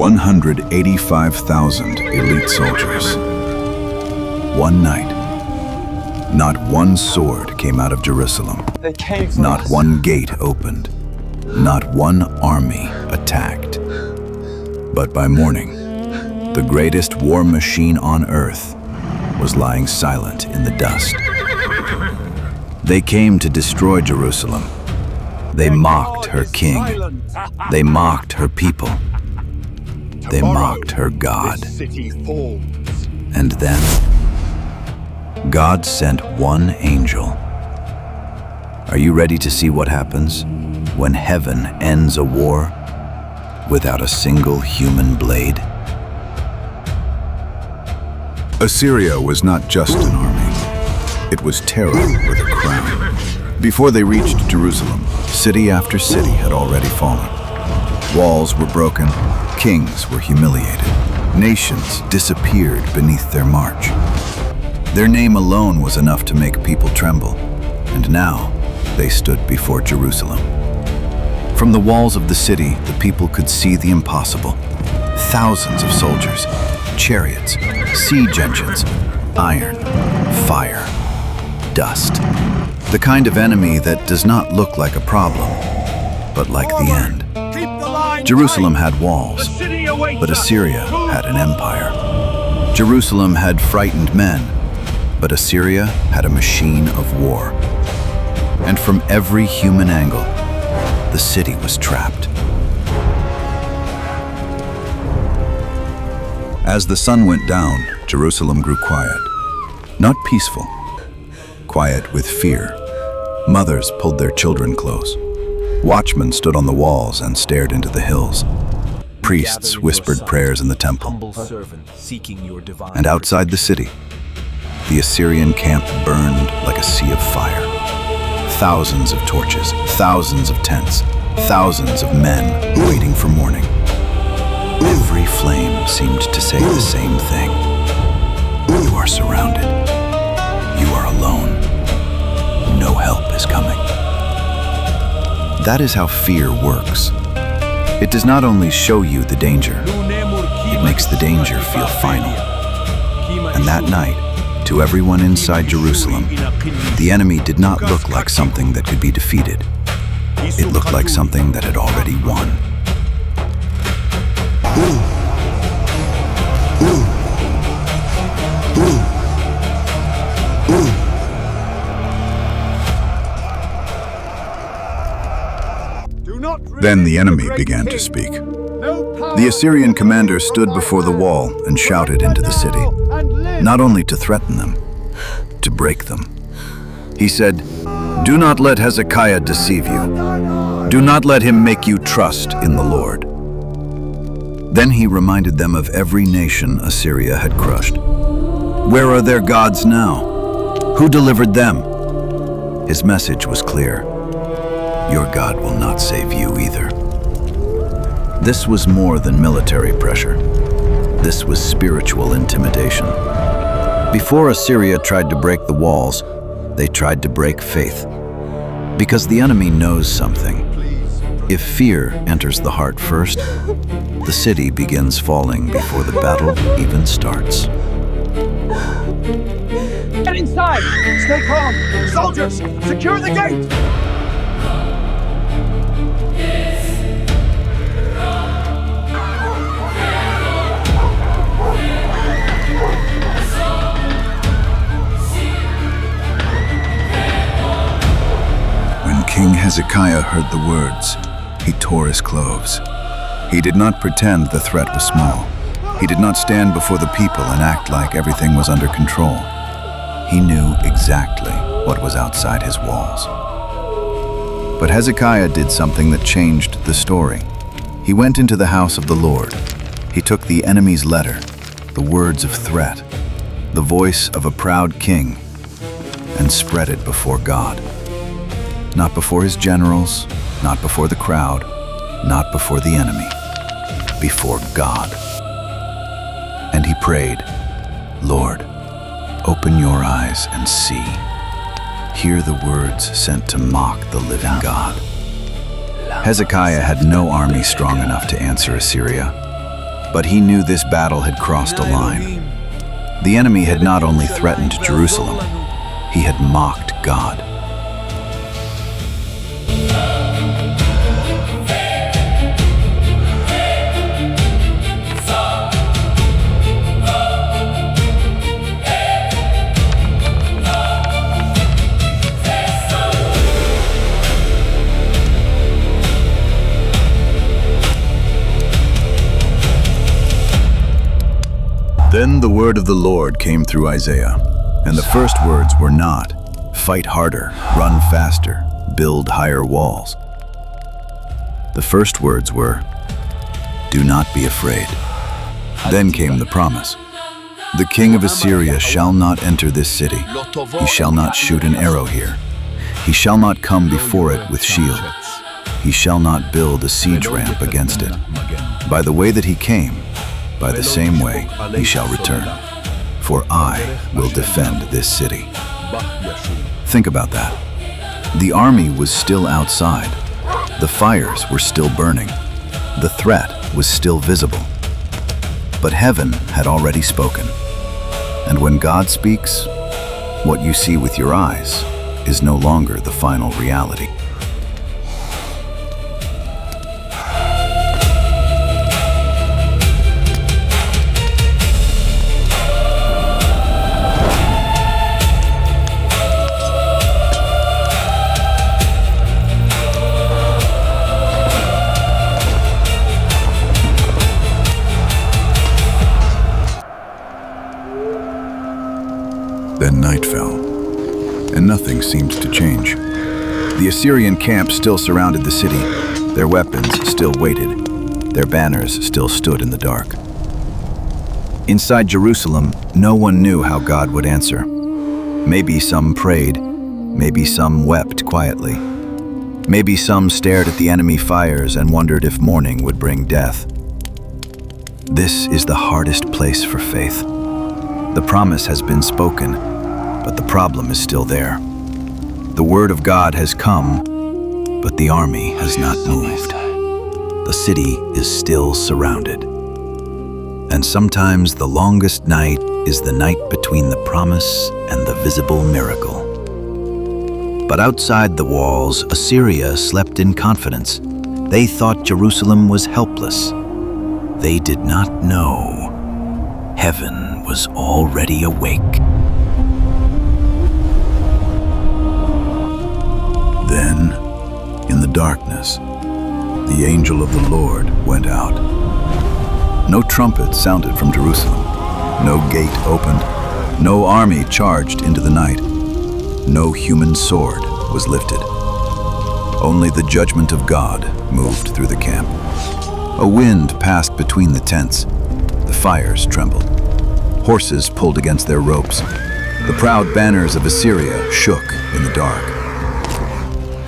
185,000 elite soldiers. One night, not one sword came out of Jerusalem. They came for Not us. one gate opened. Not one army attacked. But by morning, the greatest war machine on earth was lying silent in the dust. They came to destroy Jerusalem. They mocked her king. They mocked her people. They mocked her God. This city falls. And then, God sent one angel. Are you ready to see what happens when heaven ends a war without a single human blade? Assyria was not just an army. It was terror with a crown. Before they reached Jerusalem, city after city had already fallen. Walls were broken, kings were humiliated, nations disappeared beneath their march. Their name alone was enough to make people tremble, and now they stood before Jerusalem. From the walls of the city, the people could see the impossible. Thousands of soldiers, chariots, siege engines, iron, fire, dust. The kind of enemy that does not look like a problem, but like the end. Jerusalem had walls, but Assyria had an empire. Jerusalem had frightened men, but Assyria had a machine of war. And from every human angle, the city was trapped. As the sun went down, Jerusalem grew quiet. Not peaceful, quiet with fear. Mothers pulled their children close. Watchmen stood on the walls and stared into the hills. Priests whispered prayers in the temple. And outside the city, the Assyrian camp burned like a sea of fire. Thousands of torches, thousands of tents, thousands of men waiting for morning. Every flame seemed to say the same thing. You are surrounded. You are alone. No help is coming. That is how fear works. It does not only show you the danger, it makes the danger feel final. And that night, to everyone inside Jerusalem, the enemy did not look like something that could be defeated. It looked like something that had already won. Then the enemy began to speak. The Assyrian commander stood before the wall and shouted into the city, not only to threaten them, to break them. He said, "Do not let Hezekiah deceive you. Do not let him make you trust in the Lord." Then he reminded them of every nation Assyria had crushed. Where are their gods now? Who delivered them? His message was clear. Your God will not save you either. This was more than military pressure. This was spiritual intimidation. Before Assyria tried to break the walls, they tried to break faith. Because the enemy knows something. If fear enters the heart first, the city begins falling before the battle even starts. Get inside! Stay calm! Soldiers, secure the gate! When King Hezekiah heard the words, he tore his clothes. He did not pretend the threat was small. He did not stand before the people and act like everything was under control. He knew exactly what was outside his walls. But Hezekiah did something that changed the story. He went into the house of the Lord. He took the enemy's letter, the words of threat, the voice of a proud king, and spread it before God. Not before his generals, not before the crowd, not before the enemy, before God. And he prayed, "Lord, open your eyes and see. Hear the words sent to mock the living God." Hezekiah had no army strong enough to answer Assyria. But he knew this battle had crossed a line. The enemy had not only threatened Jerusalem, he had mocked God. Then the word of the Lord came through Isaiah, and the first words were not, "Fight harder, run faster, build higher walls." The first words were, "Do not be afraid." Then came the promise. "The king of Assyria shall not enter this city. He shall not shoot an arrow here. He shall not come before it with shield. He shall not build a siege ramp against it. By the way that he came, by the same way he shall return, for I will defend this city." Think about that. The army was still outside. The fires were still burning. The threat was still visible. But heaven had already spoken. And when God speaks, what you see with your eyes is no longer the final reality. Then night fell, and nothing seemed to change. The Assyrian camp still surrounded the city. Their weapons still waited. Their banners still stood in the dark. Inside Jerusalem, no one knew how God would answer. Maybe some prayed, maybe some wept quietly. Maybe some stared at the enemy fires and wondered if morning would bring death. This is the hardest place for faith. The promise has been spoken, but the problem is still there. The word of God has come, but the army has not moved. The city is still surrounded. And sometimes the longest night is the night between the promise and the visible miracle. But outside the walls, Assyria slept in confidence. They thought Jerusalem was helpless. They did not know heaven was already awake. Then, in the darkness, the angel of the Lord went out. No trumpet sounded from Jerusalem. No gate opened. No army charged into the night. No human sword was lifted. Only the judgment of God moved through the camp. A wind passed between the tents. The fires trembled. Horses pulled against their ropes. The proud banners of Assyria shook in the dark.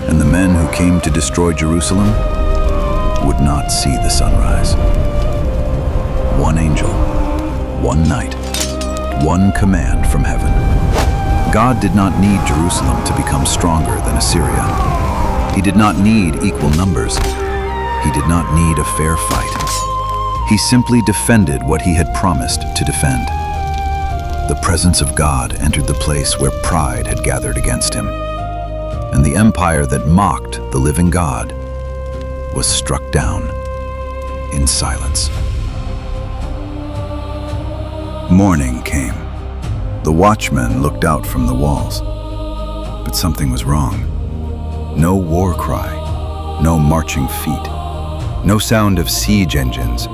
And the men who came to destroy Jerusalem would not see the sunrise. One angel, one night, one command from heaven. God did not need Jerusalem to become stronger than Assyria. He did not need equal numbers. He did not need a fair fight. He simply defended what he had promised to defend. The presence of God entered the place where pride had gathered against him, and the empire that mocked the living God was struck down in silence. Morning came. The watchmen looked out from the walls, but something was wrong. No war cry, no marching feet, no sound of siege engines,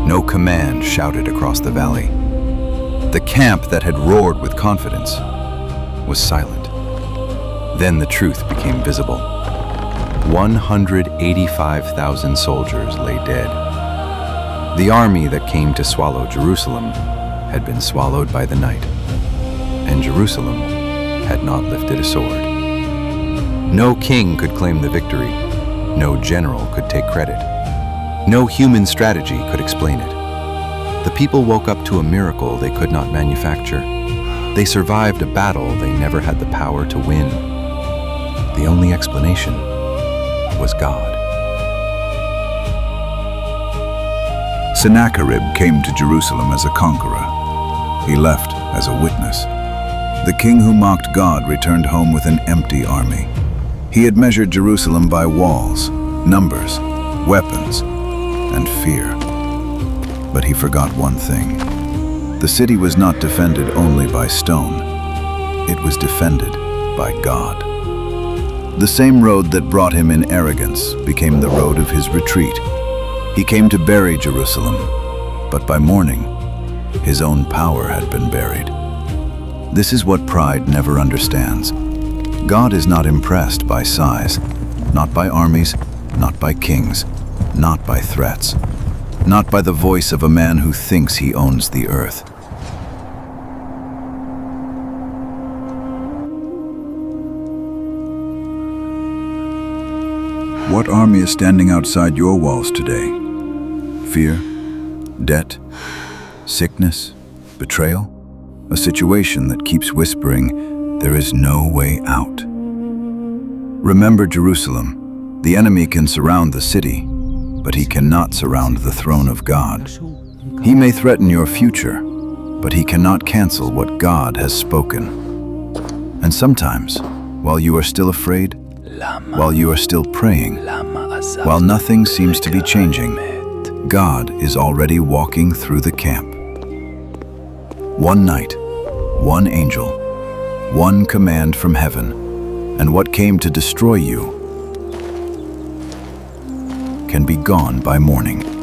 no command shouted across the valley. The camp that had roared with confidence was silent. Then the truth became visible. 185,000 soldiers lay dead. The army that came to swallow Jerusalem had been swallowed by the night, and Jerusalem had not lifted a sword. No king could claim the victory. No general could take credit. No human strategy could explain it. The people woke up to a miracle they could not manufacture. They survived a battle they never had the power to win. The only explanation was God. Sennacherib came to Jerusalem as a conqueror. He left as a witness. The king who mocked God returned home with an empty army. He had measured Jerusalem by walls, numbers, weapons, and fear. But he forgot one thing. The city was not defended only by stone. It was defended by God. The same road that brought him in arrogance became the road of his retreat. He came to bury Jerusalem, but by morning, his own power had been buried. This is what pride never understands. God is not impressed by size, not by armies, not by kings, not by threats, not by the voice of a man who thinks he owns the earth. What army is standing outside your walls today? Fear, debt, sickness, betrayal? A situation that keeps whispering, there is no way out. Remember Jerusalem. The enemy can surround the city, but he cannot surround the throne of God. He may threaten your future, but he cannot cancel what God has spoken. And sometimes, while you are still afraid, while you are still praying, while nothing seems to be changing, God is already walking through the camp. One night, one angel, one command from heaven, and what came to destroy you can be gone by morning.